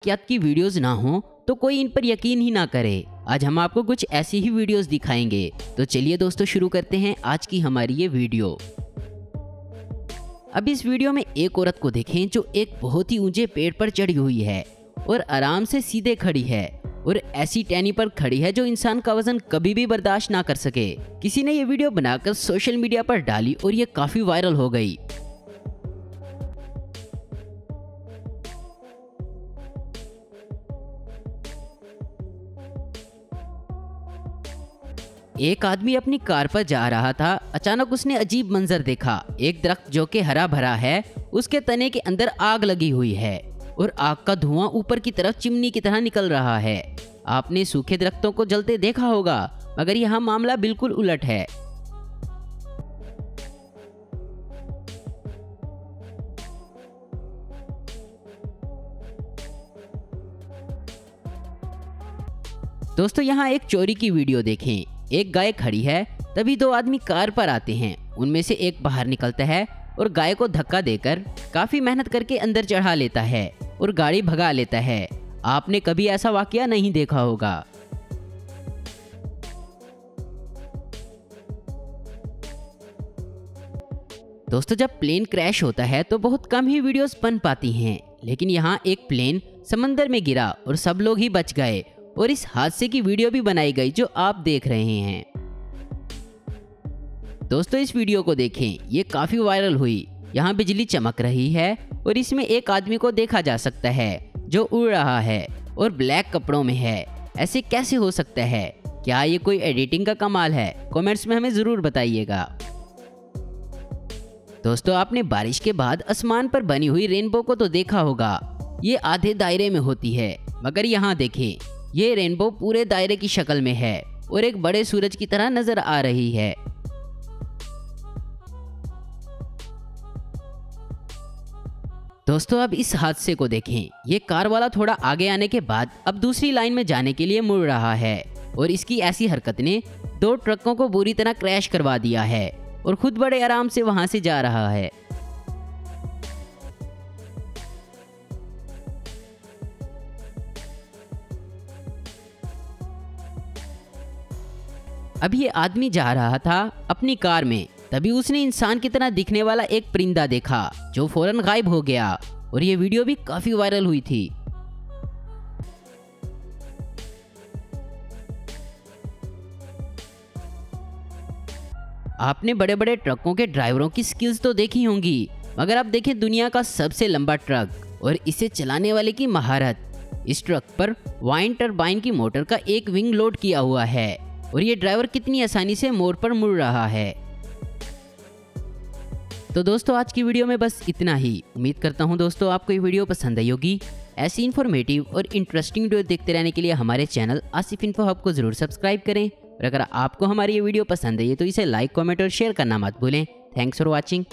वाक़यात की वीडियोस ना हो तो कोई इन पर यकीन ही ना करे। आज हम आपको कुछ ऐसी ही वीडियोस दिखाएंगे। तो चलिए दोस्तों शुरू करते हैं आज की हमारी ये वीडियो। अब इस वीडियो में एक औरत को देखें जो एक बहुत ही ऊंचे पेड़ पर चढ़ी हुई है और आराम से सीधे खड़ी है और ऐसी टहनी पर खड़ी है जो इंसान का वजन कभी भी बर्दाश्त ना कर सके। किसी ने ये वीडियो बनाकर सोशल मीडिया पर डाली और ये काफी वायरल हो गई। एक आदमी अपनी कार पर जा रहा था। अचानक उसने अजीब मंजर देखा। एक दरख्त जो कि हरा भरा है, उसके तने के अंदर आग लगी हुई है और आग का धुआं ऊपर की तरफ चिमनी की तरह निकल रहा है। आपने सूखे दरख्तों को जलते देखा होगा, मगर यहाँ मामला बिल्कुल उलट है। दोस्तों यहाँ एक चोरी की वीडियो देखें। एक गाय खड़ी है, तभी दो आदमी कार पर आते हैं। उनमें से एक बाहर निकलता है और गाय को धक्का देकर काफी मेहनत करके अंदर चढ़ा लेता है और गाड़ी भगा लेता है। आपने कभी ऐसा वाकया नहीं देखा होगा। दोस्तों जब प्लेन क्रैश होता है तो बहुत कम ही वीडियोस बन पाती हैं, लेकिन यहाँ एक प्लेन समंदर में गिरा और सब लोग ही बच गए और इस हादसे की वीडियो भी बनाई गई जो आप देख रहे हैं। दोस्तों इस वीडियो को देखें, ये काफी वायरल हुई। यहाँ बिजली चमक रही है और इसमें एक आदमी को देखा जा सकता है जो उड़ रहा है और ब्लैक कपड़ों में है। ऐसे कैसे हो सकता है? क्या ये कोई एडिटिंग का कमाल है? कमेंट्स में हमें जरूर बताइएगा। दोस्तों आपने बारिश के बाद आसमान पर बनी हुई रेनबो को तो देखा होगा। ये आधे दायरे में होती है, मगर यहाँ देखें, ये रेनबो पूरे दायरे की शक्ल में है और एक बड़े सूरज की तरह नजर आ रही है। दोस्तों अब इस हादसे को देखें। ये कार वाला थोड़ा आगे आने के बाद अब दूसरी लाइन में जाने के लिए मुड़ रहा है और इसकी ऐसी हरकत ने दो ट्रकों को बुरी तरह क्रैश करवा दिया है और खुद बड़े आराम से वहां से जा रहा है। अब ये आदमी जा रहा था अपनी कार में, तभी उसने इंसान की तरह दिखने वाला एक परिंदा देखा जो फौरन गायब हो गया और ये वीडियो भी काफी वायरल हुई थी। आपने बड़े बड़े ट्रकों के ड्राइवरों की स्किल्स तो देखी होंगी, मगर अब देखें दुनिया का सबसे लंबा ट्रक और इसे चलाने वाले की महारत। इस ट्रक पर वाइन टरबाइन की मोटर का एक विंग लोड किया हुआ है और ये ड्राइवर कितनी आसानी से मोड़ पर मुड़ रहा है। तो दोस्तों आज की वीडियो में बस इतना ही। उम्मीद करता हूँ दोस्तों आपको ये वीडियो पसंद आई होगी। ऐसी इन्फॉर्मेटिव और इंटरेस्टिंग वीडियो देखते रहने के लिए हमारे चैनल आसिफ इन्फो हब को जरूर सब्सक्राइब करें और अगर आपको हमारी ये वीडियो पसंद आई है तो इसे लाइक, कमेंट और शेयर करना मत भूलें। Thanks for watching.